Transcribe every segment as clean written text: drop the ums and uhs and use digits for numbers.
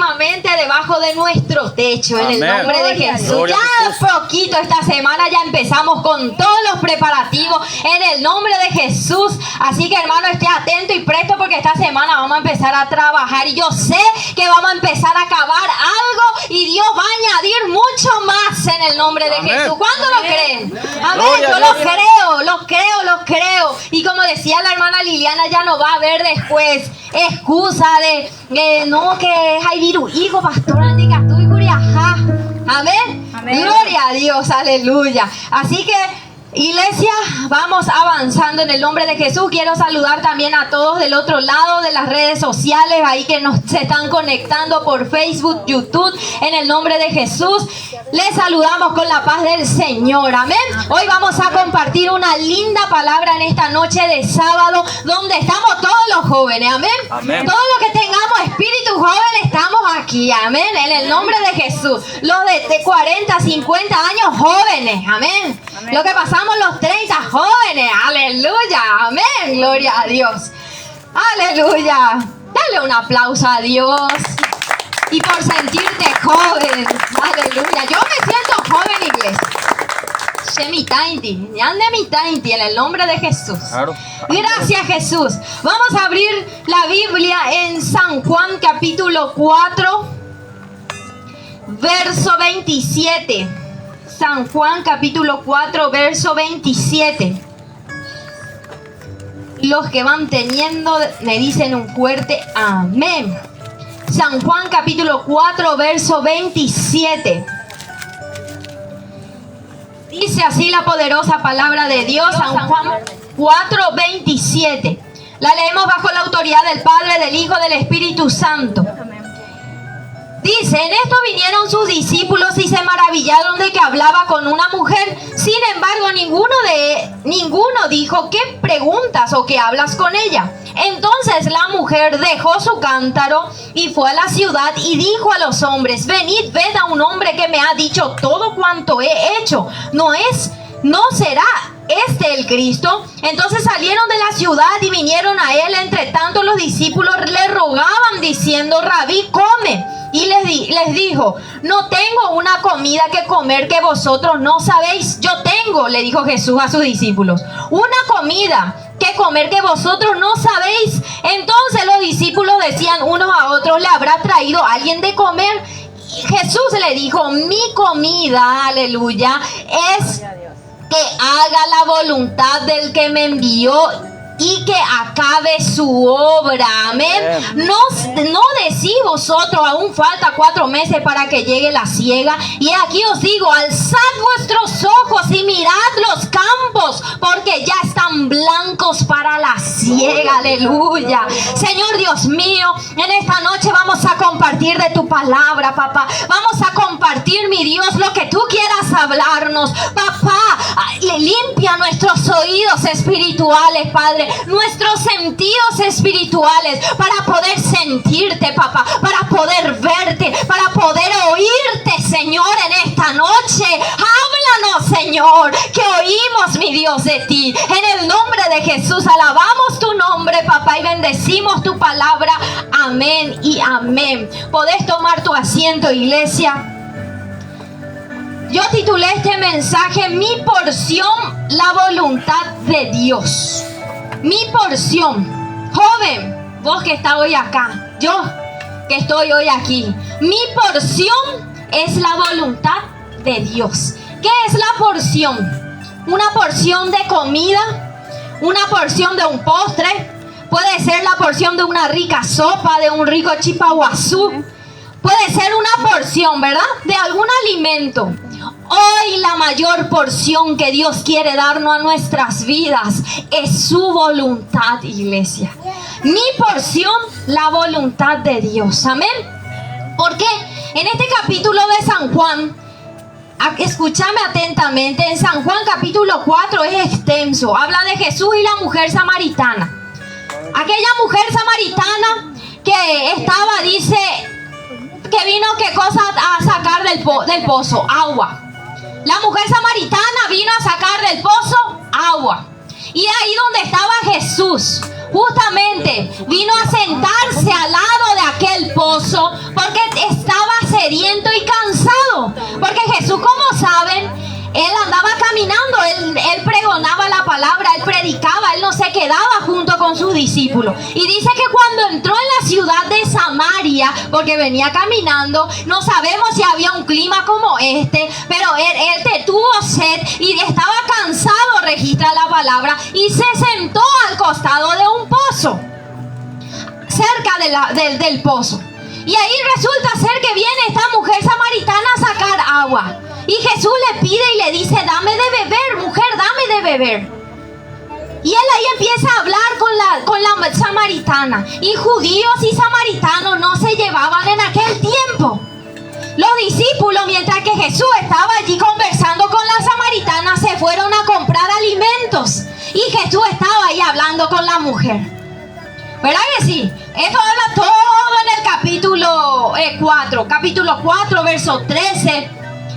próximamente debajo de nuestro techo, en el nombre de Jesús. Ya poquito esta semana ya empezamos con todos los preparativos en el nombre de Jesús. Así que, hermano, esté atento y presto porque esta semana vamos a empezar a trabajar y yo sé que vamos a empezar a acabar algo y Dios va a añadir mucho más en el nombre de Jesús. ¿Cuándo lo creen? Amén. Yo lo creo. Y como decía la hermana Liliana, ya no va a haber después excusa de no, que hay virus, hijo, pastor, andica tú y curiajá. Amén. Gloria a Dios, aleluya. Así que, iglesia, vamos avanzando en el nombre de Jesús. Quiero saludar también a todos del otro lado de las redes sociales, ahí que se están conectando por Facebook, YouTube, en el nombre de Jesús. Les saludamos con la paz del Señor, amén. Hoy vamos a compartir una linda palabra en esta noche de sábado, donde estamos todos los jóvenes, amén. Todos los que tengamos espíritu joven estamos aquí, amén, en el nombre de Jesús. Los de 40, 50 años jóvenes, amén. Lo que pasamos los 30 jóvenes, aleluya, amén, gloria a Dios, aleluya. Dale un aplauso a Dios y por sentirte joven, aleluya. Yo me siento joven, iglesia. En el nombre de Jesús. Gracias, Jesús. Vamos a abrir la Biblia en San Juan capítulo 4, verso 27. San Juan capítulo 4, verso 27. Los que van teniendo me dicen un fuerte amén. San Juan capítulo 4, verso 27. Dice así la poderosa palabra de Dios, San Juan 4, 27. La leemos bajo la autoridad del Padre, del Hijo, del Espíritu Santo. Dice, en esto vinieron sus discípulos y se maravillaron de que hablaba con una mujer. Sin embargo, ninguno dijo, ¿qué preguntas o qué hablas con ella? Entonces la mujer dejó su cántaro y fue a la ciudad y dijo a los hombres, venid, ved a un hombre que me ha dicho todo cuanto he hecho. ¿No será este el Cristo? Entonces salieron de la ciudad y vinieron a él. Entre tanto los discípulos le rogaban diciendo, Rabí, come. Y les dijo, no tengo una comida que comer que vosotros no sabéis. Yo tengo, le dijo Jesús a sus discípulos, una comida que comer que vosotros no sabéis. Entonces los discípulos decían unos a otros, ¿le habrá traído alguien de comer? Y Jesús le dijo, mi comida, aleluya, es que haga la voluntad del que me envió y que acabe su obra, amén. No decís vosotros, aún falta 4 meses para que llegue la siega. Y aquí os digo, alzad vuestros ojos y mirad los campos, porque ya están blancos para la siega, aleluya. Señor Dios mío, en esta noche vamos a compartir de tu palabra, papá. Vamos a compartir, mi Dios, lo que tú quieras hablarnos, papá. Limpia nuestros oídos espirituales, Padre, nuestros sentidos espirituales, para poder sentirte, papá, para poder verte, para poder oírte, Señor, en esta noche. Háblanos, Señor, que oímos, mi Dios, de ti. En el nombre de Jesús alabamos tu nombre, papá, y bendecimos tu palabra. Amén y amén. Podés tomar tu asiento, iglesia. Yo titulé este mensaje, mi porción, la voluntad de Dios. Mi porción. Joven, vos que estás hoy acá, yo que estoy hoy aquí, mi porción es la voluntad de Dios. ¿Qué es la porción? Una porción de comida, una porción de un postre, puede ser la porción de una rica sopa, de un rico chipaguazú, puede ser una porción, ¿verdad?, de algún alimento. Hoy la mayor porción que Dios quiere darnos a nuestras vidas es su voluntad, iglesia. Mi porción, la voluntad de Dios. Amén. Porque en este capítulo de San Juan, escúchame atentamente, en San Juan capítulo 4 es extenso. Habla de Jesús y la mujer samaritana. Aquella mujer samaritana que estaba, dice, que vino, ¿qué cosa? A sacar del pozo, agua. La mujer samaritana vino a sacar del pozo agua. Y ahí donde estaba Jesús, justamente vino a sentarse al lado de aquel pozo, porque quedaba junto con sus discípulos. Y dice que cuando entró en la ciudad de Samaria, porque venía caminando, no sabemos si había un clima como este, pero él tuvo sed y estaba cansado, registra la palabra, y se sentó al costado de un pozo, cerca del pozo. Y ahí resulta ser que viene esta mujer samaritana a sacar agua. Y Jesús le pide y le dice: dame de beber, mujer, dame de beber. Y él ahí empieza a hablar con la samaritana. Y judíos y samaritanos no se llevaban en aquel tiempo. Los discípulos, mientras que Jesús estaba allí conversando con la samaritana, se fueron a comprar alimentos. Y Jesús estaba ahí hablando con la mujer. ¿Verdad que sí? Esto habla todo en el capítulo 4, verso 13.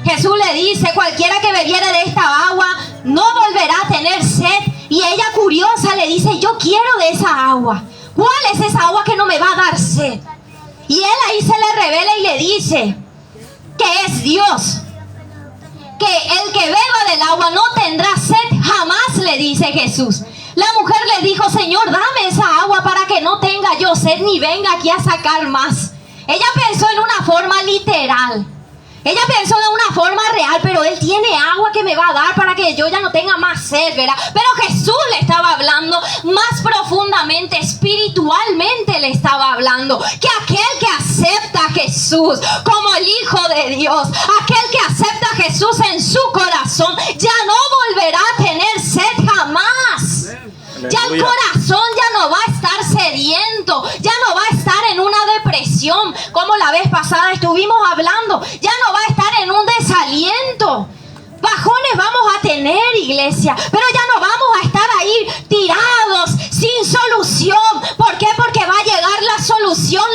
Jesús le dice: cualquiera que bebiere de esta agua no volverá a tener sed. Y ella, curiosa, le dice: yo quiero de esa agua. ¿Cuál es esa agua que no me va a dar sed? Y él ahí se le revela y le dice que es Dios, que el que beba del agua no tendrá sed jamás, le dice Jesús. La mujer le dijo: Señor, dame esa agua para que no tenga yo sed ni venga aquí a sacar más. Ella pensó en una forma literal. Ella pensó de una forma real, pero Él tiene agua que me va a dar para que yo ya no tenga más sed, ¿verdad? Pero Jesús le estaba hablando más profundamente, espiritualmente le estaba hablando, que aquel que acepta a Jesús como el Hijo de Dios, aquel que acepta a Jesús en su corazón, ya no volverá a tener sed jamás. Ya el corazón ya no va a estar sediento, ya no va a estar en una depresión como la vez pasada estuvimos hablando, ya no va a estar en un desaliento. Bajones vamos a tener, iglesia, pero ya no vamos a estar ahí tirados sin solución. ¿Por qué? Porque va a llegar la solución,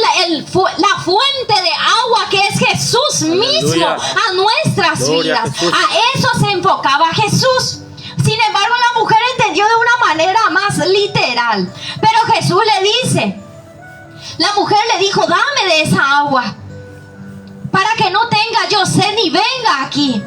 la fuente de agua que es Jesús mismo a nuestras vidas. A eso se enfocaba Jesús. Sin embargo, la mujer entendió de una manera más literal. Pero Jesús le dice, la mujer le dijo: dame de esa agua para que no tenga yo sed ni venga aquí.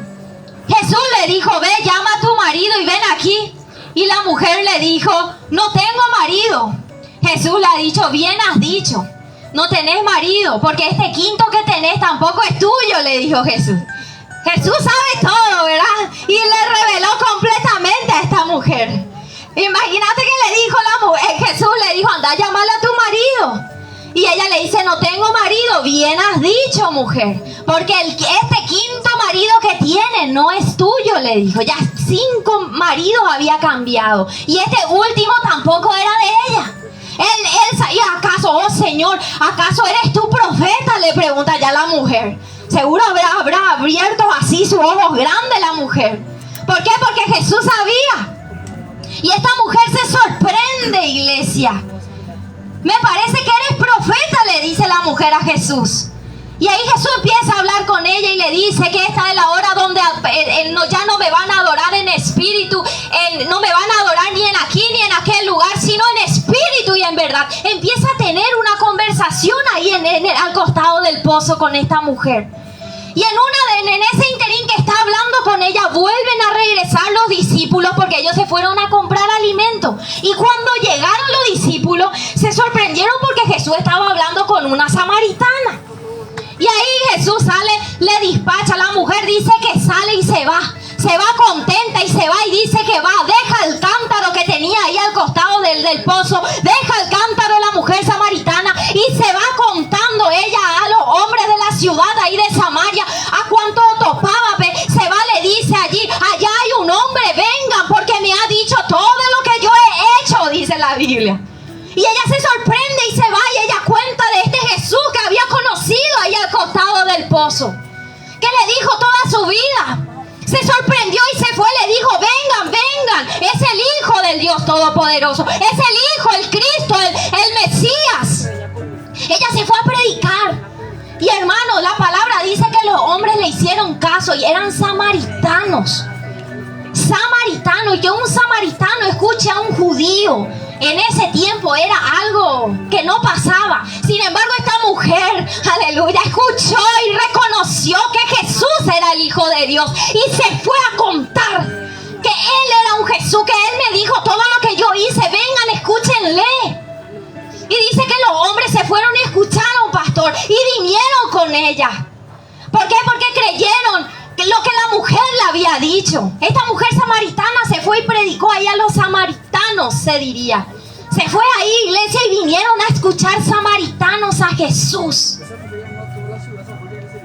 Jesús le dijo: ve, llama a tu marido y ven aquí. Y la mujer le dijo: no tengo marido. Jesús le ha dicho: bien has dicho, no tenés marido, porque este quinto que tenés tampoco es tuyo, le dijo Jesús. Jesús sabe todo, ¿verdad? Y le reveló completamente a esta mujer. Imagínate que le dijo la mujer, Jesús le dijo: anda a llamarle a tu marido. Y ella le dice: no tengo marido. Bien has dicho, mujer, porque este quinto marido que tiene no es tuyo, le dijo. Ya 5 maridos había cambiado y este último tampoco era de ella. ¿Y acaso, oh Señor, acaso eres tú profeta?, le pregunta ya la mujer. Seguro habrá abierto así sus ojos grandes la mujer. ¿Por qué? Porque Jesús sabía. Y esta mujer se sorprende, iglesia. Me parece que eres profeta, le dice la mujer a Jesús. Y ahí Jesús empieza a hablar con ella y le dice que esta es la hora donde ya no me van a adorar en espíritu, no me van a adorar ni en aquí ni en aquel lugar, sino en espíritu y en verdad. Empieza a tener una conversación ahí al costado del pozo con esta mujer. Y en ese interín que está hablando con ella, vuelven a regresar los discípulos porque ellos se fueron a comprar alimento. Y cuando llegaron los discípulos, se sorprendieron porque Jesús estaba hablando con una samaritana. Y ahí Jesús sale, le despacha. La mujer dice que sale y se va contenta y se va y dice que va, deja el cántaro que tenía ahí al costado del pozo, deja el cántaro la mujer samaritana y se va contando ella a los hombres de la ciudad ahí de Samaria, a cuanto topaba, se va, le dice allí: allá hay un hombre, vengan porque me ha dicho todo lo que yo he hecho, dice la Biblia. Y ella se sorprende y se va y ella cuenta de este Jesús que había conocido ahí al costado del pozo, que le dijo toda su vida. Se sorprendió y se fue, le dijo: vengan, vengan, es el Hijo del Dios Todopoderoso, es el Hijo, el Cristo, el Mesías. Ella se fue a predicar. Y hermano, la palabra dice que los hombres le hicieron caso y eran samaritanos. Samaritanos, que un samaritano escuche a un judío en ese tiempo era algo que no pasaba. Sin embargo, esta mujer, aleluya, escuchó y reconoció que Jesús era el Hijo de Dios y se fue a contar que Él era un Jesús, que Él me dijo todo lo que yo hice. Vengan, Y dice que los hombres se fueron y escucharon, pastor, y vinieron con ella. ¿Por qué? Porque creyeron lo que la mujer le había dicho. Esta mujer samaritana se fue y predicó ahí a los samaritanos, se diría. Se fue ahí, iglesia, y vinieron a escuchar samaritanos a Jesús.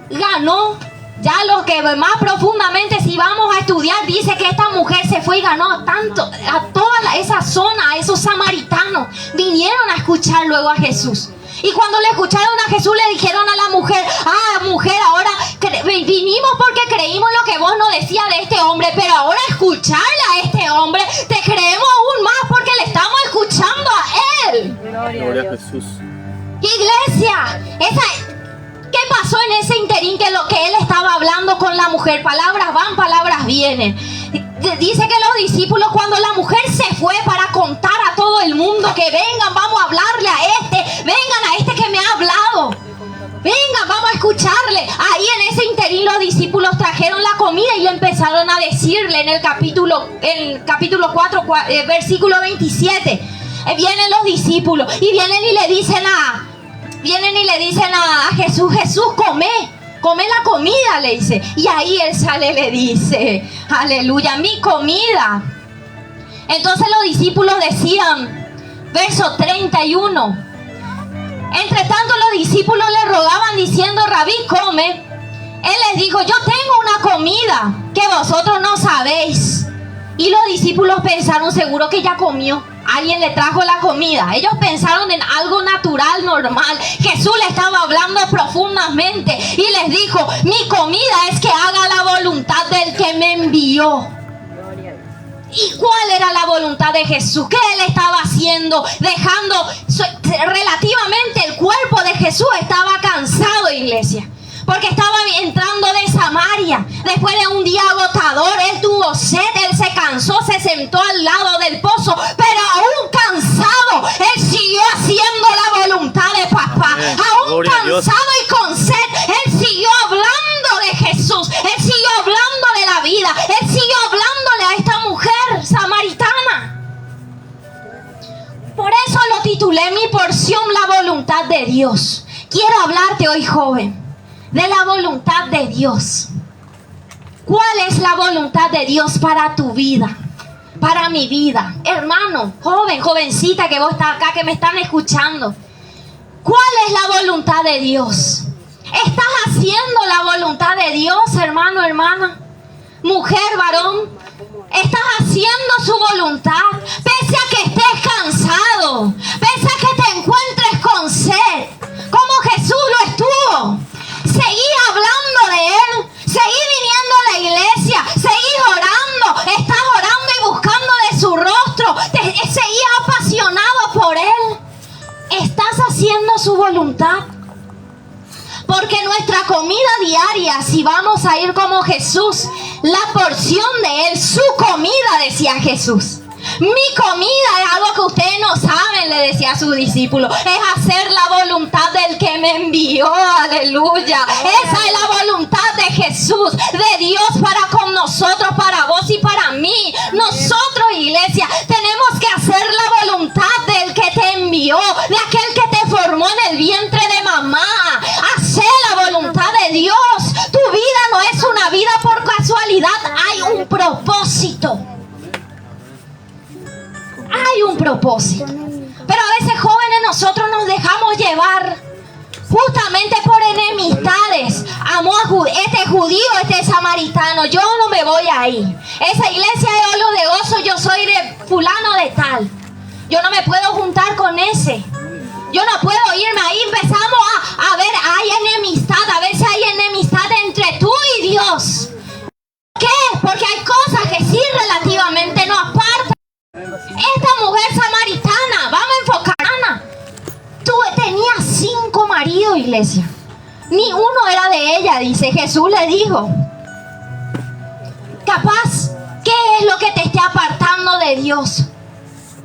Ganó. Ya lo que más profundamente, si vamos a estudiar, dice que esta mujer se fue y ganó tanto a toda esa zona, a esos samaritanos. Vinieron a escuchar luego a Jesús. Y cuando le escucharon a Jesús, le dijeron a la mujer: mujer, ahora vinimos porque creímos lo que vos nos decías de este hombre, pero ahora escucharle a este hombre, te creemos aún más porque le estamos escuchando a él. Gloria a Jesús. Iglesia, ¿qué pasó en ese interín? Que lo que él estaba hablando con la mujer, palabras van, palabras vienen. Dice que los discípulos, cuando la mujer se fue para contar a todo el mundo que vengan, vamos a hablarle a vengan a este que me ha hablado, vengan, vamos a escucharle. Ahí en ese interín los discípulos trajeron la comida y le empezaron a decirle en el capítulo 4, versículo 27. Vienen los discípulos y vienen y le dicen a Jesús: Jesús, come la comida, le dice. Y ahí él sale, le dice: aleluya, mi comida. Entonces los discípulos decían, verso 31, entre tanto los discípulos le rogaban diciendo: Rabí, come. Él les dijo: yo tengo una comida que vosotros no sabéis. Y los discípulos pensaron: seguro que ya comió, alguien le trajo la comida. Ellos pensaron en algo natural, normal. Jesús le estaba hablando profundamente y les dijo: mi comida es que haga la voluntad del que me envió. ¿Y cuál era la voluntad de Jesús? ¿Qué él estaba haciendo? Dejando relativamente el cuerpo de Jesús estaba cansado, iglesia, porque estaba entrando de Samaria. Después de un día agotador, él tuvo sed, él se cansó, se sentó al lado del pozo, pero aún cansado, él siguió haciendo la voluntad de papá. Aún cansado y con sed, él siguió hablando de Jesús, él siguió hablando de la vida, él siguió hablándole a esta mujer samaritana. Por eso lo titulé mi porción, la voluntad de Dios. Quiero hablarte hoy, joven, de la voluntad de Dios. ¿Cuál es la voluntad de Dios para tu vida? Para mi vida. Hermano, joven, jovencita que vos estás acá, que me están escuchando. ¿Cuál es la voluntad de Dios? ¿Estás haciendo la voluntad de Dios, hermano, hermana? Mujer, varón, ¿estás haciendo su voluntad? Pese a que estés cansado, pese a que te encuentres con sed, como Jesús lo estuvo. Seguí hablando de él, seguí viniendo a la iglesia, seguí orando, estás orando y buscando de su rostro, seguí apasionado por él. ¿Estás haciendo su voluntad? Porque nuestra comida diaria, si vamos a ir como Jesús, la porción de él, su comida, decía Jesús. Mi comida es algo que ustedes no saben, le decía a sus discípulos, es hacer la voluntad del que me envió, aleluya. Esa es la voluntad de Jesús, de Dios para con nosotros, para vos y para mí. Nosotros, iglesia, tenemos que hacer la voluntad del que te envió, de aquel que te formó en el vientre de mamá. Hacer la voluntad de Dios. Tu vida no es una vida por casualidad, hay un propósito. Hay un propósito. Pero a veces, jóvenes, nosotros nos dejamos llevar justamente por enemistades. Amó a este judío, este samaritano, yo no me voy ahí. Esa iglesia de Olo de Gozo, yo soy de fulano de tal, yo no me puedo juntar con ese, yo no puedo irme ahí. Empezamos a ver, hay enemistad. A veces hay enemistad entre tú y Dios. ¿Qué? Porque hay cosas que sí relativamente nos apartan. Esta mujer samaritana, vamos a enfocar, Ana, tenía 5 maridos, iglesia. Ni uno era de ella, dice. Jesús le dijo: capaz, ¿qué es lo que te esté apartando de Dios?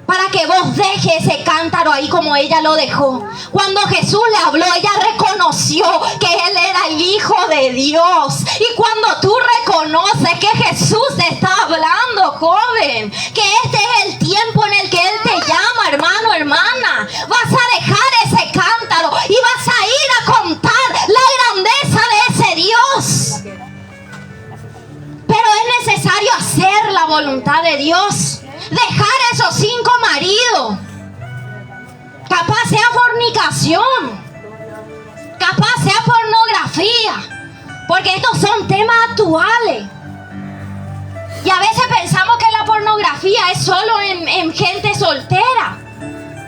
Para que vos dejes ese cántaro ahí como ella lo dejó. Cuando Jesús le habló, ella reconoció que Él era el Hijo de Dios. Y cuando tú reconoces que Jesús te está hablando, joven, que este es el tiempo en el que Él te llama, hermano, hermana, vas a dejar la voluntad de Dios. Dejar a esos 5 maridos. Capaz sea fornicación. Capaz sea pornografía. Porque estos son temas actuales. Y a veces pensamos que la pornografía es solo en gente soltera.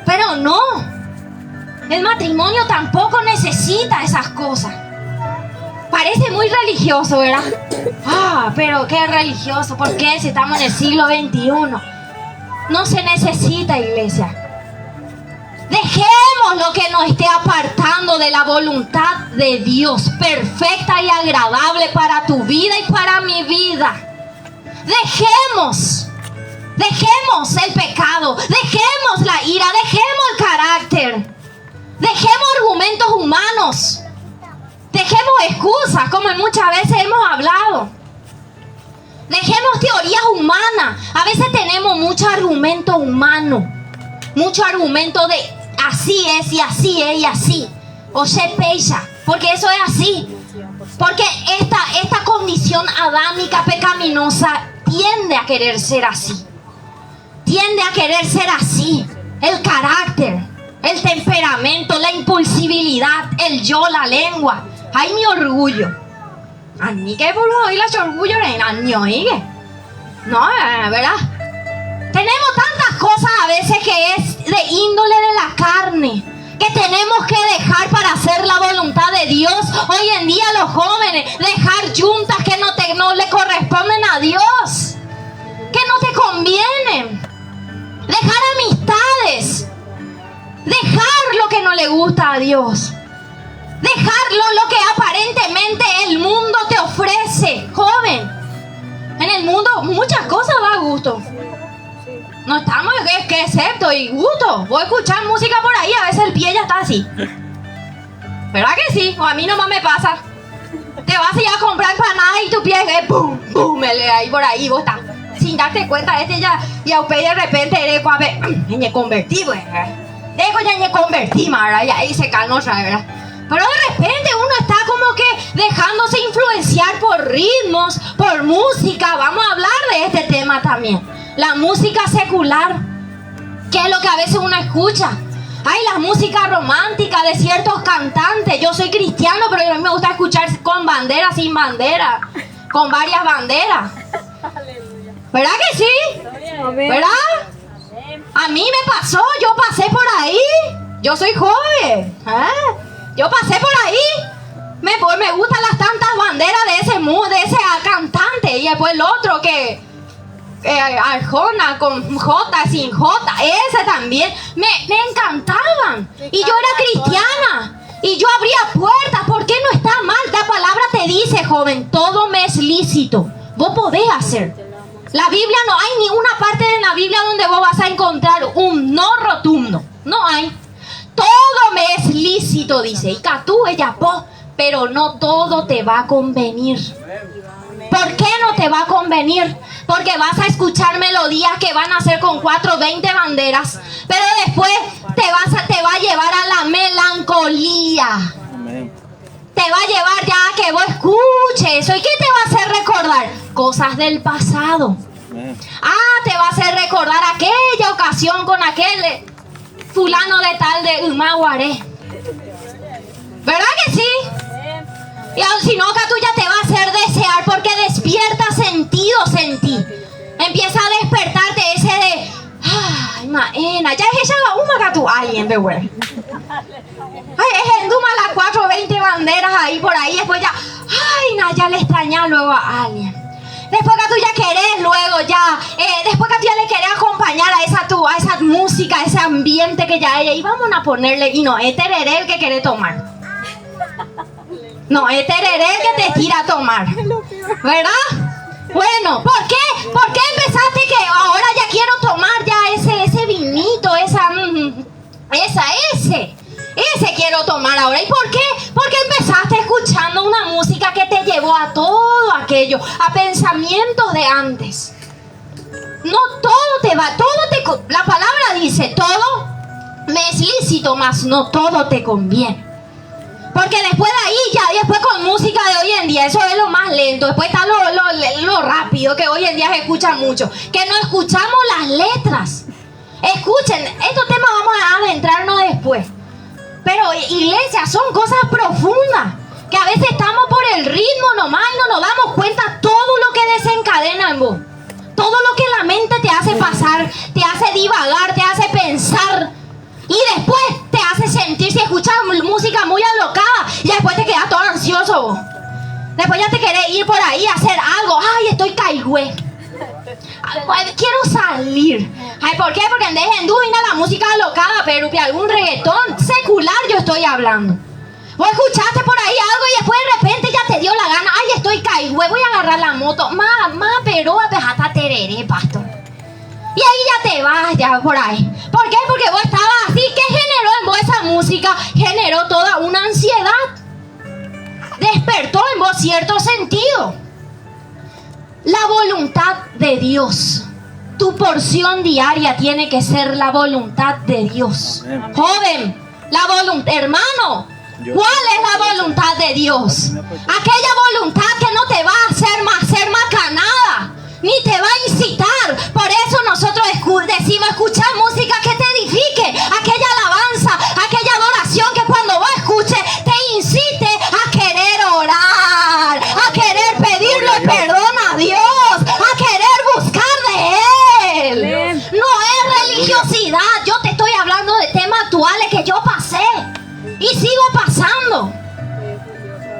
Pero no. El matrimonio tampoco necesita esas cosas. Parece muy religioso, ¿verdad? Ah, pero qué religioso. ¿Por qué si estamos en el siglo XXI? No se necesita, iglesia. Dejemos lo que nos esté apartando de la voluntad de Dios, perfecta y agradable para tu vida y para mi vida. Dejemos el pecado, dejemos la ira, dejemos el carácter, dejemos argumentos humanos, dejemos excusas, como muchas veces hemos hablado. Dejemos teorías humanas. A veces tenemos mucho argumento humano, mucho argumento de así es y así es y así, o se pecha, porque eso es así. Porque esta condición adámica pecaminosa tiende a querer ser así. Tiende a querer ser así. El carácter, el temperamento, la impulsividad, el yo, la lengua. Ay, mi orgullo. A mí que por hoy la orgullo no, ¿verdad? Tenemos tantas cosas a veces que es de índole de la carne, que tenemos que dejar para hacer la voluntad de Dios. Hoy en día los jóvenes, dejar juntas que no le corresponden a Dios, que no te convienen. Dejar amistades, dejar lo que no le gusta a Dios, dejarlo lo que aparentemente el mundo te ofrece, joven. En el mundo muchas cosas da gusto. No estamos que excepto y gusto. Voy a escuchar música por ahí, a veces el pie ya está así. ¿Verdad que sí? O a mí nomás me pasa. Te vas a ir a comprar empanadas y tu pie pum, pum, ahí por ahí vos estás. Sin darte cuenta, y a usted de repente eres me convertí, pues. Dejo ya me convertí, ¿verdad? Y ahí se calma otra vez, ¿verdad? Pero de repente uno está como que dejándose influenciar por ritmos, por música. Vamos a hablar de este tema también. La música secular, que es lo que a veces uno escucha. Ay, la música romántica de ciertos cantantes. Yo soy cristiano, pero a mí me gusta escuchar con bandera, sin bandera, con varias banderas. ¿Verdad que sí? ¿Verdad? A mí me pasó, yo pasé por ahí. Yo soy joven. Yo pasé por ahí. Me gustan las tantas banderas de ese cantante. Y después el otro que Arjona con J, sin J, ese también me encantaban. Y yo era cristiana y yo abría puertas. ¿Por qué no está mal? La palabra te dice, joven, todo me es lícito. Vos podés hacer. La Biblia, no hay ninguna parte de la Biblia donde vos vas a encontrar un no rotundo. No hay. Todo me es lícito, dice. Y catú, ella, pero no todo te va a convenir. ¿Por qué no te va a convenir? Porque vas a escuchar melodías que van a ser con 420 banderas, pero después te va a llevar a la melancolía. Amén. Te va a llevar ya a que vos escuches eso. ¿Y qué te va a hacer recordar? Cosas del pasado. Amén. Te va a hacer recordar aquella ocasión con aquel fulano de tal de Humaguaré. ¿Verdad que sí? Y si no, que tú ya te va a hacer desear, porque despierta sentidos en ti. Empieza a despertarte ese de ay, maena, ya es ella la uma que tú alguien de güey. Ay, es el duma las 420 banderas ahí por ahí, después ya, ay, ya le extraña luego a alguien. Después que tú ya querés, luego ya, después que tú ya le querés acompañar a esa música, a ese ambiente que ya ella, y vamos a ponerle, y no, es tereré el que quiere tomar. No, es tereré que te tira a tomar. ¿Verdad? Bueno, ¿por qué? ¿Por qué empezaste que ahora ya quiero tomar ya ese vinito, ese quiero tomar ahora? ¿Y por qué? Porque empezaste escuchando una música que te llevó a todo aquello, a pensamientos de antes. No todo te va, la palabra dice, todo me es lícito, mas no todo te conviene. Porque después de ahí, después con música de hoy en día, media, eso es lo más lento. Después está lo rápido, que hoy en día se escucha mucho. Que no escuchamos las letras. Escuchen, estos temas vamos a adentrarnos después. Pero iglesia, son cosas profundas. Que a veces estamos por el ritmo nomás y no nos damos cuenta todo lo que desencadena en vos. Todo lo que la mente te hace pasar, te hace divagar, te hace pensar. Y después te hace sentir, si escuchas música muy alocada, y después te quedas todo ansioso vos. Después ya te querés ir por ahí a hacer algo. Ay, estoy caigüe. Quiero salir. Ay, ¿por qué? Porque en vez de la música alocada, pero que algún reggaetón secular yo estoy hablando. Vos escuchaste por ahí algo y después de repente ya te dio la gana. Ay, estoy caigüe, voy a agarrar la moto. Pero hasta tereré, pastor. Y ahí ya te vas, ya por ahí. ¿Por qué? Porque vos estabas así. ¿Qué generó en vos esa música? Generó toda una ansiedad. Despertó en vos cierto sentido. La voluntad de Dios. Tu porción diaria tiene que ser la voluntad de Dios. Amén. Joven, la voluntad, hermano, ¿cuál es la voluntad de Dios? Aquella voluntad que no te va a hacer macanada, ni te va a incitar. Por eso nosotros decimos escuchar música que te edifique. Aquella alabanza, aquella adoración que cuando vos escuches te incite a querer orar, a querer pedirle perdón a Dios, a querer buscar de Él. No es religiosidad. Yo te estoy hablando de temas actuales que yo pasé y sigo pasando.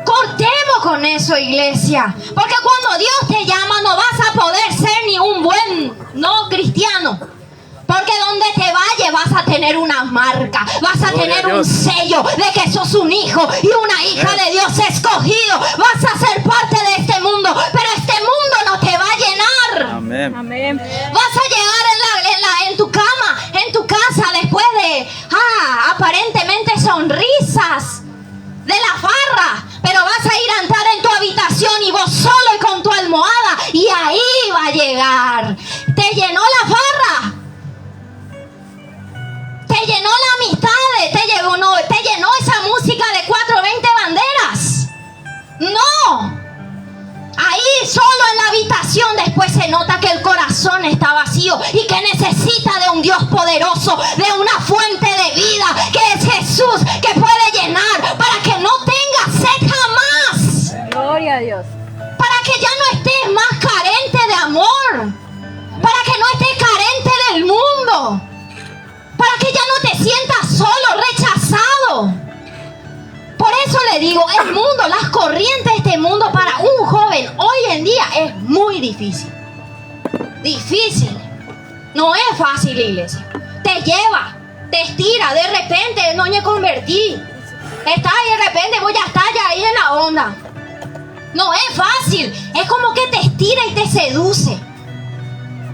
Cortemos con eso, iglesia. Porque cuando Dios te llama no vas a poder ser ni un buen cristiano. Porque donde te vayas vas a tener una marca. Vas a tener un sello de que sos un hijo y una hija de Dios escogido. Vas a ser parte de este mundo. Pero este mundo no te va a llenar. Amén. Amén. Vas a llegar en tu cama, en tu casa, después de aparentemente sonrisas de la farra, pero vas a ir a entrar en tu habitación y vos solo y con tu almohada, y ahí va a llegar. Te llenó la farra, te llenó la amistad, te llenó esa música de 420 banderas. No. Ahí solo en la habitación después se nota que el corazón está vacío y que necesita de un Dios poderoso, de una fuente de vida que es Jesús, que puede llenar para que no tengas sed jamás. Gloria a Dios. Para que ya no estés más carente de amor, para que no estés carente del mundo, para que ya no te sientas solo, rechazado. Por eso le digo, el mundo, las corrientes de este mundo para un joven hoy en día es muy difícil. Difícil. No es fácil, iglesia. Te lleva, te estira, de repente no me convertí. Está ahí de repente, voy a estar ya ahí en la onda. No es fácil. Es como que te estira y te seduce.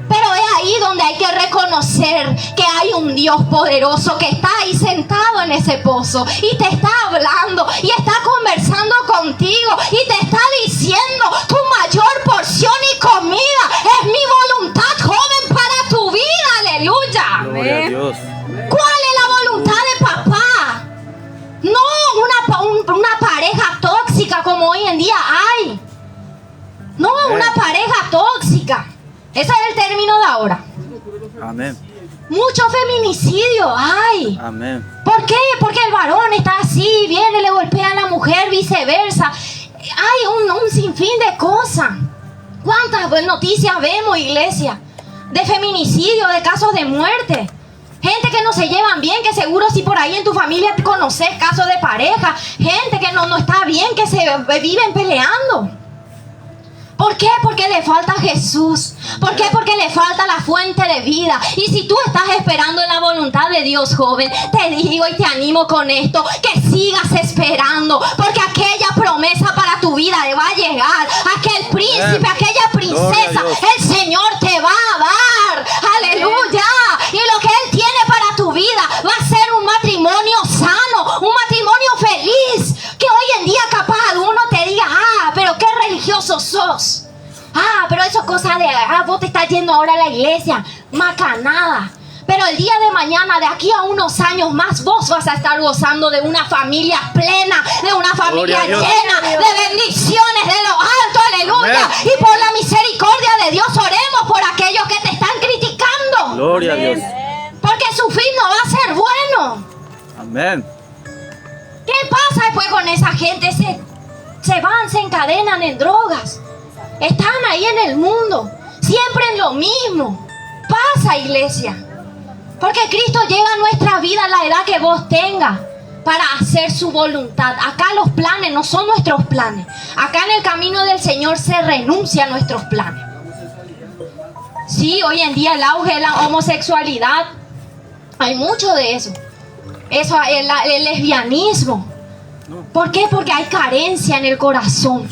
Pero es ahí donde hay que reconocer que hay un Dios poderoso que está ahí sentado en ese pozo y te está hablando y está conversando contigo y te está diciendo: tu mayor porción y comida es mi voluntad, joven, para tu vida. Aleluya. Gloria a Dios. ¿Cuál es la voluntad de papá? No una pareja tóxica como hoy en día hay. No una pareja tóxica. Ese es el término de ahora. Amén. Mucho feminicidio hay. Amén. ¿Por qué? Porque el varón está así, viene, le golpea a la mujer, viceversa. Hay un sinfín de cosas. ¿Cuántas noticias vemos, iglesia? De feminicidio, de casos de muerte. Gente que no se llevan bien, que seguro si por ahí en tu familia conoces casos de pareja. Gente que no está bien, que se viven peleando. ¿Por qué? Porque le falta Jesús. ¿Por qué? Porque le falta la fuente de vida. Y si tú estás esperando en la voluntad de Dios, joven, te digo y te animo con esto, que sigas esperando, porque aquella promesa para tu vida le va a llegar. Aquel príncipe, aquella princesa, el Señor te va a dar. Aleluya. Y lo que Él tiene para tu vida va a ser un matrimonio sano, un matrimonio feliz. Que hoy en día capaz alguno te diga: pero qué religioso sos. Pero eso es cosa de... vos te estás yendo ahora a la iglesia. Macanada. Pero el día de mañana, de aquí a unos años más, vos vas a estar gozando de una familia plena, de una familia llena de bendiciones, de aleluya. Amén. Y por la misericordia de Dios oremos por aquellos que te están criticando. Gloria a Dios. Porque su fin no va a ser bueno. Amén. ¿Qué pasa después con esa gente? Se van, se encadenan en drogas. Están ahí en el mundo, siempre en lo mismo. Pasa, iglesia. Porque Cristo llega a nuestra vida a la edad que vos tengas para hacer su voluntad. Acá los planes no son nuestros planes. Acá en el camino del Señor se renuncia a nuestros planes. Sí, hoy en día el auge de la homosexualidad, hay mucho de eso. Eso, el lesbianismo. ¿Por qué? Porque hay carencia en el corazón.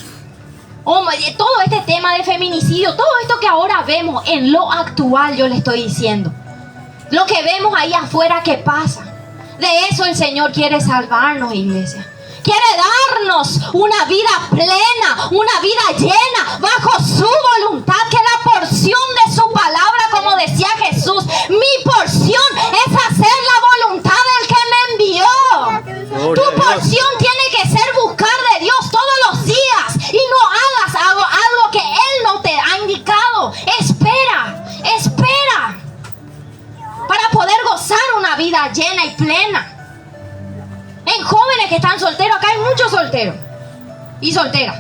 Todo este tema de feminicidio, todo esto que ahora vemos en lo actual, yo le estoy diciendo. Lo que vemos ahí afuera que pasa. De eso el Señor quiere salvarnos, iglesia. Quiere darnos una vida plena, una vida llena, bajo su voluntad, que la porción de su palabra, como decía Jesús, mi porción es hacer la voluntad del que me envió. Gloria Tu a Dios. porción tiene que ser buscar de Dios todos los días y no hagas algo que Él no te ha indicado. Espera, espera, para poder gozar una vida llena y plena. En jóvenes que están solteros, acá hay muchos solteros y solteras.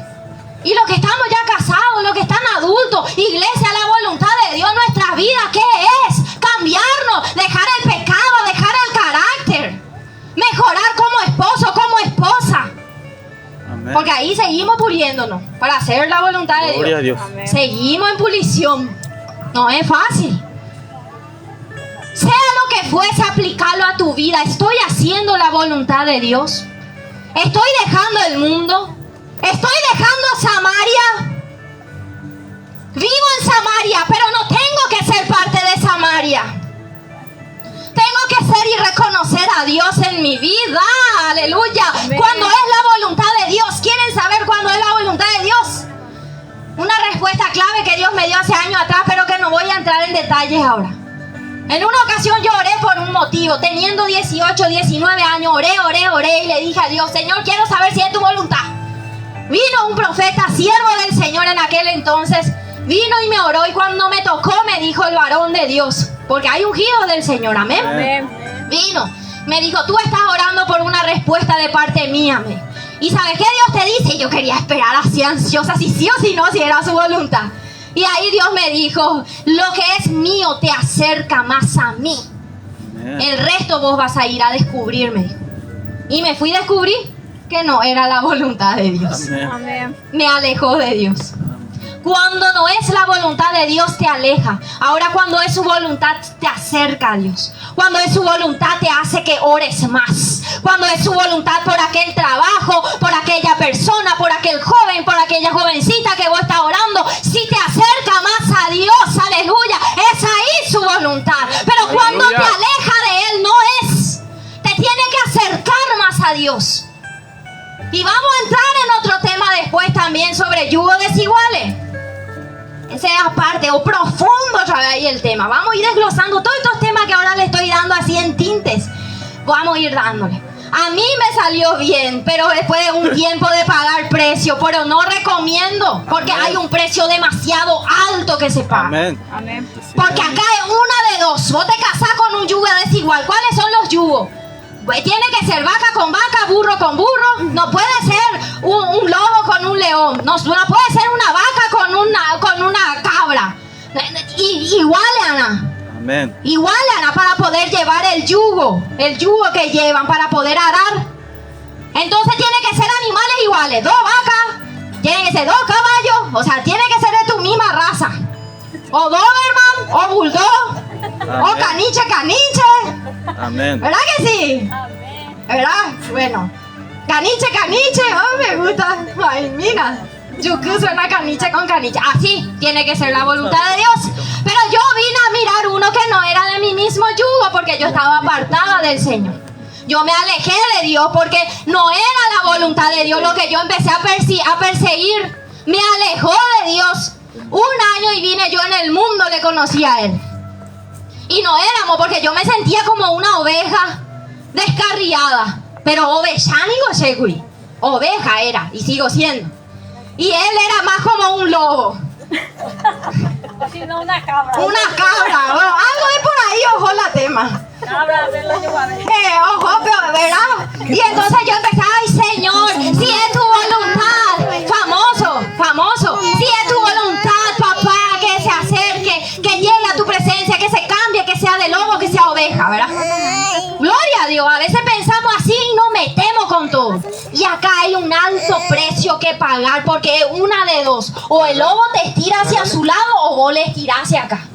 Y los que estamos ya casados, los que están adultos, iglesia, la voluntad de Dios en nuestra vida, ¿qué es? Cambiarnos, dejar el pecado, dejar el carácter, mejorar como esposo, como esposa. Amén. Porque ahí seguimos puliéndonos para hacer la voluntad de Gloria a Dios. Dios. Amén. Seguimos en pulición. No es fácil. Sea lo que fuese, aplicarlo a tu vida. Estoy haciendo la voluntad de Dios. Estoy dejando el mundo. Estoy dejando Samaria. Vivo en Samaria, pero no tengo que ser parte de Samaria. Tengo que ser y reconocer a Dios en mi vida. Aleluya. Amén. Cuando es la voluntad de Dios. ¿Quieren saber cuándo es la voluntad de Dios? Una respuesta clave que Dios me dio hace años atrás, pero que no voy a entrar en detalles ahora. En una ocasión yo oré por un motivo. Teniendo 18, 19 años, oré y le dije a Dios: Señor, quiero saber si es tu voluntad. Vino un profeta, siervo del Señor en aquel entonces. Vino y me oró, y cuando me tocó me dijo el varón de Dios, porque hay ungidos del Señor, amén. Amén. Vino, me dijo: tú estás orando por una respuesta de parte mía, amén. ¿Y sabes qué Dios te dice? Y yo quería esperar así ansiosa, si sí o si no, si era su voluntad. Y ahí Dios me dijo: lo que es mío te acerca más a mí. Amén. El resto vos vas a ir a descubrirme. Y me fui a descubrir que no era la voluntad de Dios. Amén. Amén. Me alejó de Dios. Cuando no es la voluntad de Dios, te aleja. Ahora, cuando es su voluntad, te acerca a Dios. Cuando es su voluntad, te hace que ores más. Cuando es su voluntad por aquel trabajo, por aquella persona, por aquel joven, por aquella jovencita que vos estás orando, si te acerca más a Dios, aleluya, es ahí su voluntad. Pero cuando te Aleluya. aleja de Él, no es. Te tiene que acercar más a Dios. Y vamos a entrar en otro tema después también sobre yugos desiguales. Ese es aparte, o profundo otra vez ahí el tema. Vamos a ir desglosando todos estos temas que ahora le estoy dando así en tintes. Vamos a ir dándole. A mí me salió bien, pero después de un tiempo de pagar precio. Pero no recomiendo, porque Amén. hay un precio demasiado alto que se paga. Amén. Amén. Porque acá es una de dos. Vos te casás con un yugo desigual. ¿Cuáles son los yugos? Pues tiene que ser vaca con vaca, burro con burro. No puede ser un lobo con un león. No puede ser una vaca con una cabra. Igual, Ana. Amén. Igual, Ana, para poder llevar el yugo que llevan para poder arar. Entonces tiene que ser animales iguales. 2 vacas, tienen que ser 2 caballos. O sea, tiene que ser de tu misma raza. O Doberman, o Bulldog, o Amén. caniche. Amén. ¿Verdad que sí? ¿Verdad? Bueno. Caniche, oh, me gusta. Ay, mira. Yuku suena caniche con caniche. Así tiene que ser la voluntad de Dios. Pero yo vine a mirar uno que no era de mi mismo yugo, porque yo estaba apartada del Señor. Yo me alejé de Dios porque no era la voluntad de Dios lo que yo empecé a perseguir. Me alejó de Dios. 1 año y vine yo en el mundo, le conocí a Él. Y no éramos, porque yo me sentía como una oveja descarriada. Pero oveja era, y sigo siendo. Y él era más como un lobo. Sino una cabra. Una cabra. Bueno, algo de por ahí, ojo la tema. Cabra de la yuguabe. Ojo, pero, ¿verdad? Y entonces yo empecé, ay Señor, si es tu voluntad, famoso, si es tu voluntad, papá, que se acerque, que llegue a tu presencia, que se cambie, que sea de lobo, que sea oveja, ¿verdad? Gloria a Dios, a veces pensamos así y nos metemos con todo. Y acá hay un alto precio que pagar, porque es una de dos, o el lobo te estira hacia su lado o vos le estirás hacia acá.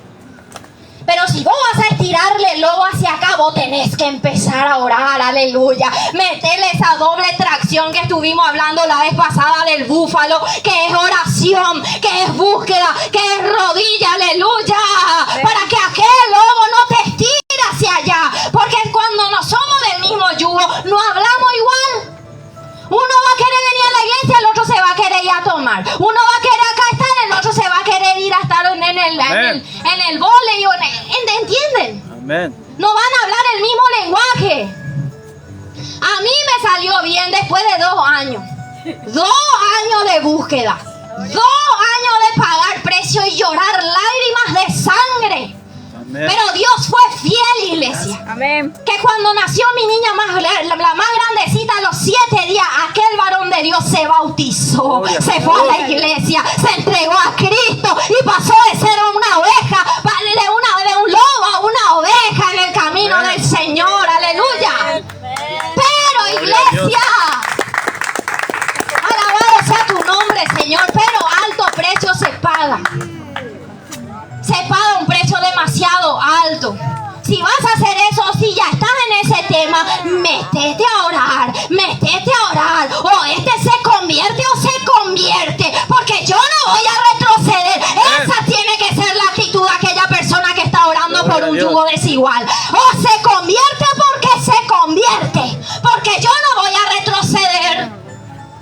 Pero si vos vas a estirarle el lobo hacia acá, vos tenés que empezar a orar, aleluya. Meterle esa doble tracción que estuvimos hablando la vez pasada del búfalo, que es oración, que es búsqueda, que es rodilla, aleluya. Para que aquel lobo no te estire hacia allá. Porque cuando no somos del mismo yugo, no hablamos igual. Uno va a querer venir a la iglesia, el otro se va a querer ir a tomar. Uno va a querer acá estar, el otro se va a querer ir a estar en el vóley o ¿entienden? Amén. No van a hablar el mismo lenguaje. A mí me salió bien después de 2 años. 2 años de búsqueda. 2 años de pagar precio y llorar lágrimas de sangre. Amén. Pero Dios fue fiel, iglesia. Amén. Que cuando nació mi niña la más grandecita, a los 7 días, aquel varón de Dios se bautizó, Gloria, se fue a la iglesia, se entregó a Cristo y pasó de ser una oveja, de un lobo a una oveja en el camino Amén. del Señor, aleluya. Pero iglesia, alabado sea tu nombre, Señor, pero alto precio se paga. Se paga un precio demasiado alto. Si vas a hacer eso, si ya estás en ese tema, métete a orar. O este se convierte o se convierte. Porque yo no voy a retroceder. Esa tiene que ser la actitud de aquella persona que está orando por un yugo desigual. O se convierte porque se convierte. Porque yo no voy a retroceder.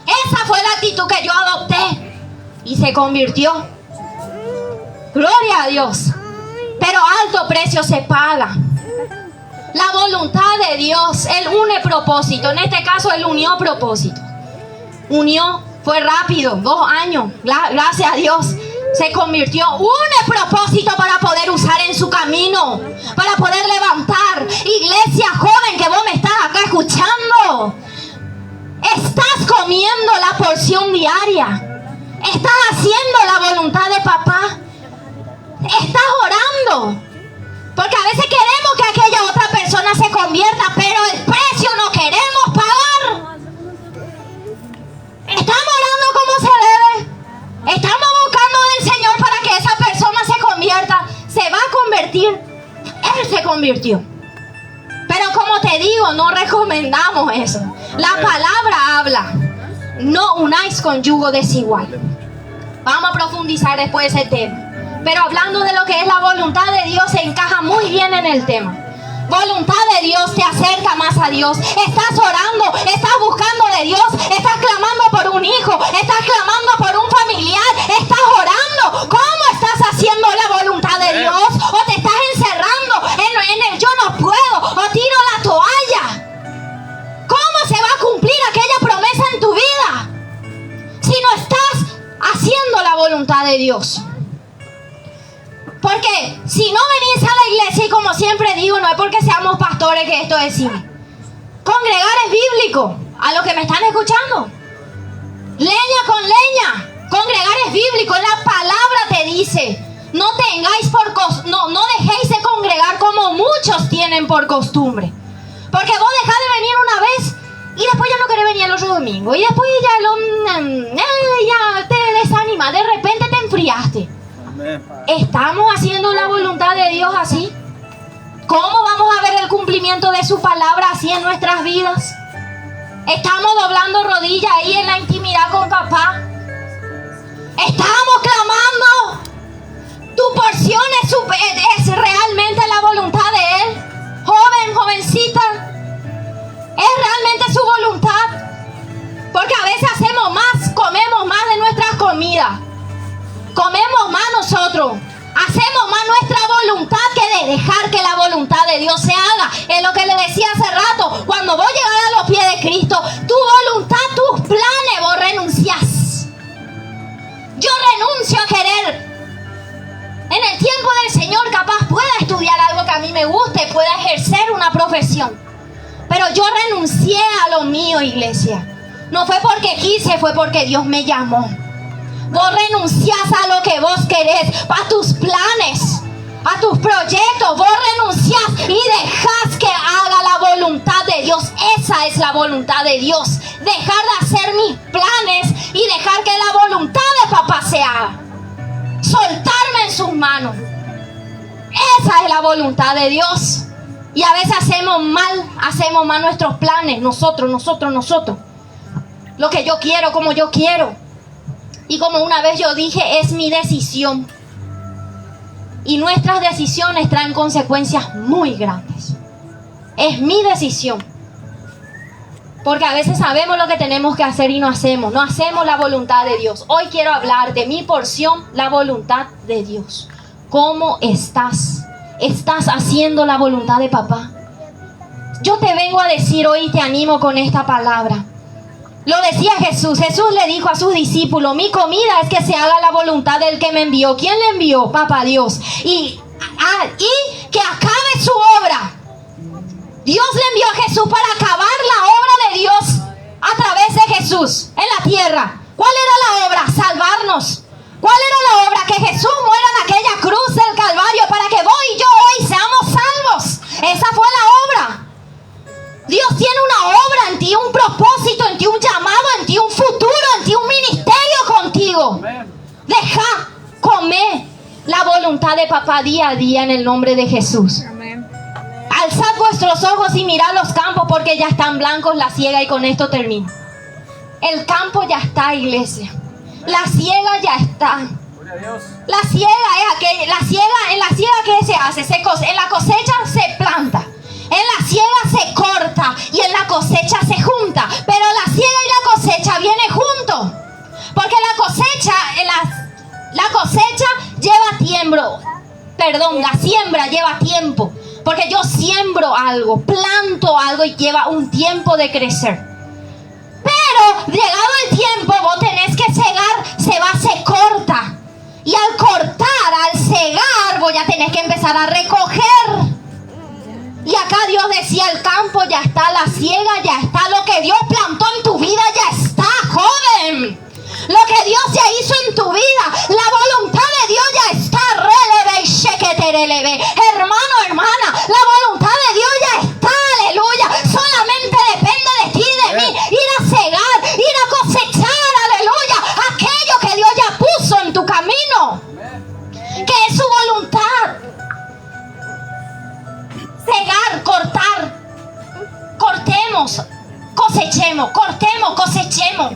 Esa fue la actitud que yo adopté. Y se convirtió. Gloria a Dios. Pero alto precio se paga. La voluntad de Dios, Él une propósito. En este caso, Él unió propósito. Unió, fue rápido, 2 años. Gracias a Dios. Se convirtió. Une propósito para poder usar en su camino. Para poder levantar. Iglesia joven que vos me estás acá escuchando. Estás comiendo la porción diaria. Estás haciendo la voluntad de papá. Estás orando. Porque a veces queremos que aquella otra persona se convierta, pero el precio no queremos pagar. Estamos orando como se debe. Estamos buscando del Señor para que esa persona se convierta. Se va a convertir. Él se convirtió. Pero como te digo, no recomendamos eso. La palabra habla. No unáis con yugo desigual. Vamos a profundizar después de ese tema. Pero hablando de lo que es la voluntad de Dios, se encaja muy bien en el tema. Voluntad de Dios te acerca más a Dios. Estás orando, estás buscando de Dios, estás clamando por un hijo, estás clamando por un familiar, estás orando. ¿Cómo estás haciendo la voluntad de Dios? O te estás encerrando en el yo no puedo, o tiro la toalla. ¿Cómo se va a cumplir aquella promesa en tu vida si no estás haciendo la voluntad de Dios? Porque si no venís a la iglesia, y como siempre digo, no es porque seamos pastores que esto decimos. Congregar es bíblico. A los que me están escuchando. Leña con leña. Congregar es bíblico. La palabra te dice. No tengáis no dejéis de congregar como muchos tienen por costumbre. Porque vos dejás de venir una vez y después ya no querés venir el otro domingo. Y después ya te desanimas. De repente te enfriaste. ¿Estamos haciendo la voluntad de Dios así? ¿Cómo vamos a ver el cumplimiento de su palabra así en nuestras vidas? ¿Estamos doblando rodillas ahí en la intimidad con papá? ¿Estamos clamando? ¿Tu porción es realmente la voluntad de Él? Joven, jovencita, ¿es realmente su voluntad? Porque a veces hacemos más, comemos más de nuestras comidas. Comemos más nosotros, hacemos más nuestra voluntad que de dejar que la voluntad de Dios se haga. Es lo que le decía hace rato, cuando vos llegás a los pies de Cristo, tu voluntad, tus planes, vos renunciás. lo mío, iglesia. No fue porque quise, fue porque Dios me llamó. Vos renunciás a lo que vos querés, a tus planes, a tus proyectos. Vos renunciás y dejás que haga la voluntad de Dios. Esa es la voluntad de Dios. Dejar de hacer mis planes y dejar que la voluntad de papá se haga. Soltarme en sus manos. Esa es la voluntad de Dios. Y a veces hacemos mal nuestros planes. Nosotros. Lo que yo quiero, como yo quiero. Y como una vez yo dije, es mi decisión. Y nuestras decisiones traen consecuencias muy grandes. Es mi decisión. Porque a veces sabemos lo que tenemos que hacer y no hacemos. No hacemos la voluntad de Dios. Hoy quiero hablar de mi porción, la voluntad de Dios. ¿Cómo estás? ¿Estás haciendo la voluntad de papá? Yo te vengo a decir hoy y te animo con esta palabra. Lo decía Jesús. Jesús le dijo a sus discípulos: mi comida es que se haga la voluntad del que me envió. ¿Quién le envió? Papá Dios. Y que acabe su obra. Dios le envió a Jesús para acabar la obra de Dios a través de Jesús en la tierra. ¿Cuál era la obra? Salvarnos. ¿Cuál era la obra? Que Jesús muera en aquella cruz del Calvario para que vos y yo hoy seamos salvos. Esa fue la obra. Dios tiene una obra en ti, un propósito en ti, un llamado en ti, un futuro en ti, un ministerio contigo. Deja comer la voluntad de papá día a día en el nombre de Jesús. Alzad vuestros ojos y mirad los campos, porque ya están blancos la siega. Y con esto termino. El campo ya está, iglesia. La siega ya está. La siega es aquella. En la siega ¿qué se hace? En la cosecha se planta. En la siega se corta y en la cosecha se junta. Pero la siega y la cosecha vienen juntos. Porque la cosecha lleva tiempo. Perdón, la siembra lleva tiempo. Porque yo siembro algo, planto algo y lleva un tiempo de crecer. Pero llegado el tiempo vos tenés que cegar, se corta. Y al cortar, al cegar, vos ya tenés que empezar a recoger. Y acá Dios decía: el campo ya está, la siega ya está, lo que Dios plantó en tu vida ya está, joven. Lo que Dios ya hizo en tu vida, la voluntad de Dios ya está. Hermano, hermana, la voluntad de Dios ya está, aleluya. Solamente depende de ti y de mí. Ir a cegar, ir a cosechar, aleluya, aquello que Dios ya puso en tu camino, que es su voluntad. Cegar, cortar. Cortemos, cosechemos, cortemos, cosechemos.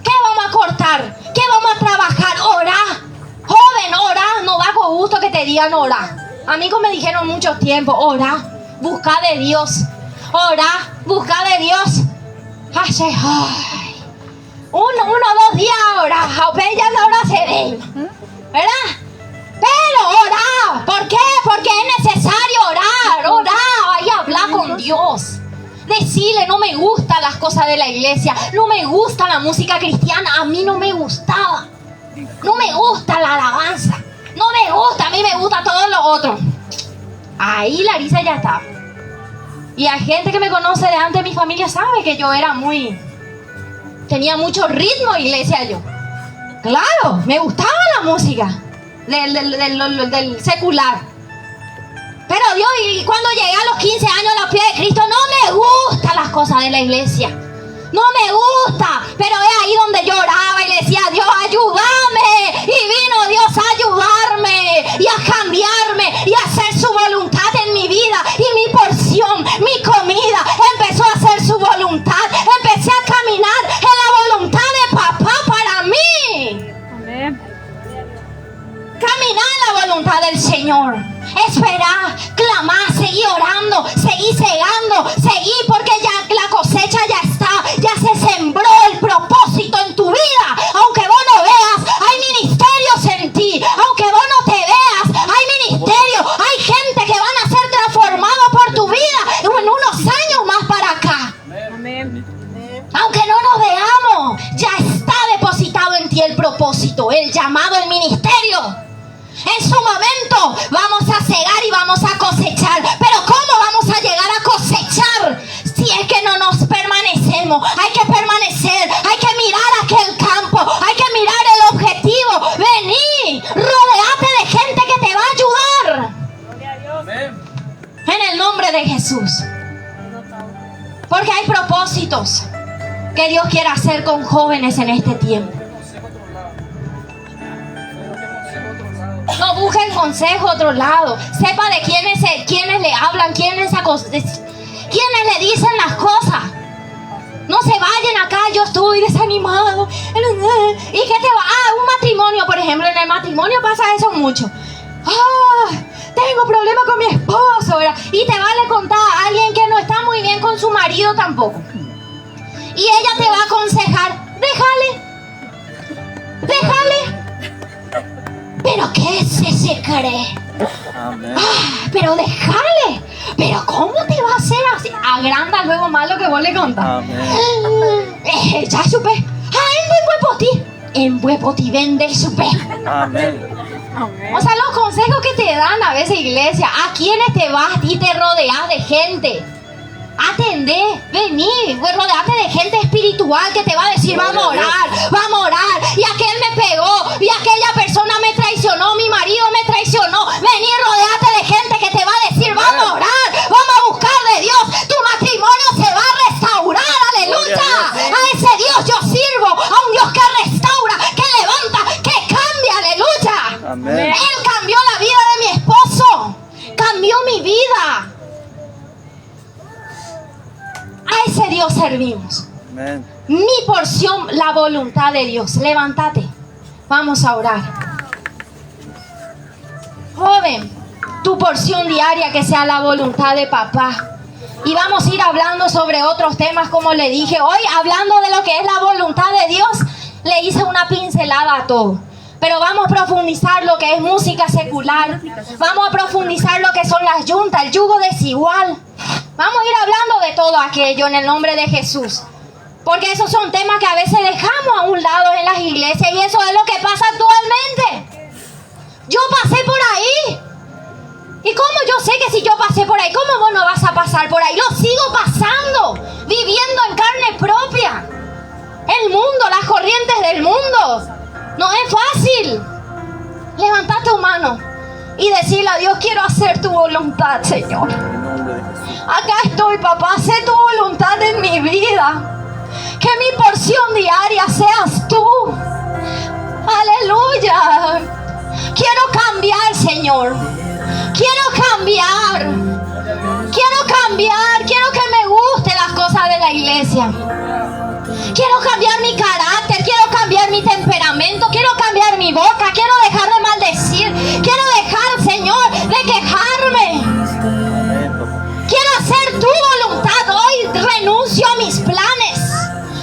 ¿Qué vamos a cortar? ¿Qué vamos a trabajar? Orá. Joven, orá. No da con gusto que te digan orá. Amigos me dijeron mucho tiempo: orá, busca de Dios. Orá, busca de Dios. Ay. Uno, 2 días orá. Ya la hora se ve. ¿Verdad? Pero orá. ¿Por qué? Porque es necesario orar. Orá. Vaya a hablar con Dios. Decirle: no me gustan las cosas de la iglesia, no me gusta la música cristiana. A mí no me gustaba. No me gusta la alabanza. No me gusta, a mí me gusta todo lo otro. Ahí Larisa ya está. Y hay gente que me conoce de antes de mi familia sabe que yo era tenía mucho ritmo, iglesia, yo. Claro, me gustaba la música del secular. Pero Dios, y cuando llegué a los 15 años a los pies de Cristo, no me gustan las cosas de la iglesia. No me gusta. Pero es ahí donde yo oraba y le decía: Dios, ayúdame. Y vino Dios a ayudarme y a cambiarme y a hacer su voluntad en mi vida. Y mi porción, mi comida, empezó a hacer su voluntad. Empecé a caminar en la voluntad de papá para mí. Amén. Caminar en la voluntad del Señor. Esperar, clamar, seguir orando, seguir cegando, seguir, porque ya la cosecha ya está, ya se sembró el propósito en tu vida. Aunque vos no veas, hay ministerios en ti. Aunque vos no te veas, hay ministerios, hay gente que van a ser transformados por tu vida en unos años más para acá. Amén. Aunque no nos veamos, ya está depositado en ti el propósito, el llamado, el ministerio. En su momento vamos a cegar y vamos a cosechar. Pero ¿cómo vamos a llegar a cosechar si es que no nos permanecemos hacemos. Hay que permanecer, hay que mirar aquel campo, hay que mirar el objetivo. Vení, rodeate de gente que te va a ayudar. Gloria a Dios. Amén. En el nombre de Jesús. Porque hay propósitos que Dios quiere hacer con jóvenes en este tiempo. No busquen consejo a otro lado. Sepa de quiénes le hablan, quiénes le dicen las cosas. No se vayan acá, yo estoy desanimado. ¿Y qué te va? Un matrimonio, por ejemplo. En el matrimonio pasa eso mucho. Tengo problemas con mi esposo, ¿verdad? Y te vale contar a alguien que no está muy bien con su marido tampoco. Y ella te va a aconsejar, déjale. ¿Pero qué se cree? Amén. Pero déjale. ¿Pero cómo te va a hacer así? Agranda luego más lo que vos le contás. Amén. Ya supe. En Huepoti vende supe. Amén. O sea, los consejos que te dan a veces, iglesia, a quienes te vas y te rodeas de gente. Atendé, vení, rodeate de gente espiritual que te va a decir, vamos a orar. Y aquel me pegó, y aquella persona me traicionó, mi marido me traicionó. Vení, rodeate de gente que te va a decir, vamos a orar, vamos a buscar de Dios. Tu matrimonio se va a restaurar, aleluya. A ese Dios yo sirvo, a un Dios que restaura, que levanta, que cambia, aleluya. Amén. Él cambió la vida de mi esposo, cambió mi vida. A ese Dios servimos. Amén. Mi porción, la voluntad de Dios. Levántate, vamos a orar. Joven, tu porción diaria que sea la voluntad de papá. Y vamos a ir hablando sobre otros temas, como le dije. Hoy, hablando de lo que es la voluntad de Dios, le hice una pincelada a todo. Pero vamos a profundizar lo que es música secular. Vamos a profundizar lo que son las yuntas, el yugo desigual. Vamos a ir hablando de todo aquello en el nombre de Jesús. Porque esos son temas que a veces dejamos a un lado en las iglesias. Y eso es lo que pasa actualmente. Yo pasé por ahí. ¿Y cómo yo sé que si yo pasé por ahí, cómo vos no vas a pasar por ahí? Lo sigo pasando, viviendo en carne propia. El mundo, las corrientes del mundo. No es fácil. Levanta tu mano y decirle a Dios, quiero hacer tu voluntad, Señor. En nombre de Jesús. Acá estoy, papá, haz tu voluntad en mi vida. Que mi porción diaria seas tú. Aleluya. Quiero cambiar, Señor. Quiero cambiar. Quiero que me gusten las cosas de la iglesia. Quiero cambiar mi carácter, quiero cambiar mi temperamento, quiero cambiar mi boca, quiero dejar de maldecir, quiero dejar, Señor, de quejarme. Amén, papá. Quiero hacer tu voluntad. Hoy renuncio a mis planes.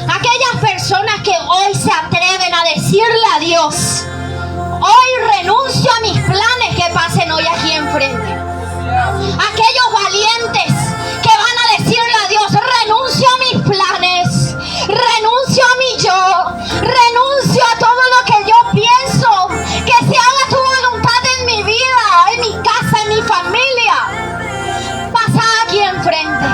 Aquellas personas que hoy se atreven a decirle a Dios, hoy renuncio a mis planes que pasen hoy aquí enfrente. Aquellos valientes que van a decirle a Dios, renuncio a mis planes, renuncio a mi yo, renuncio a todo lo que yo pienso, que se haga tu voluntad en mi vida, en mi casa, en mi familia. Pasa aquí enfrente.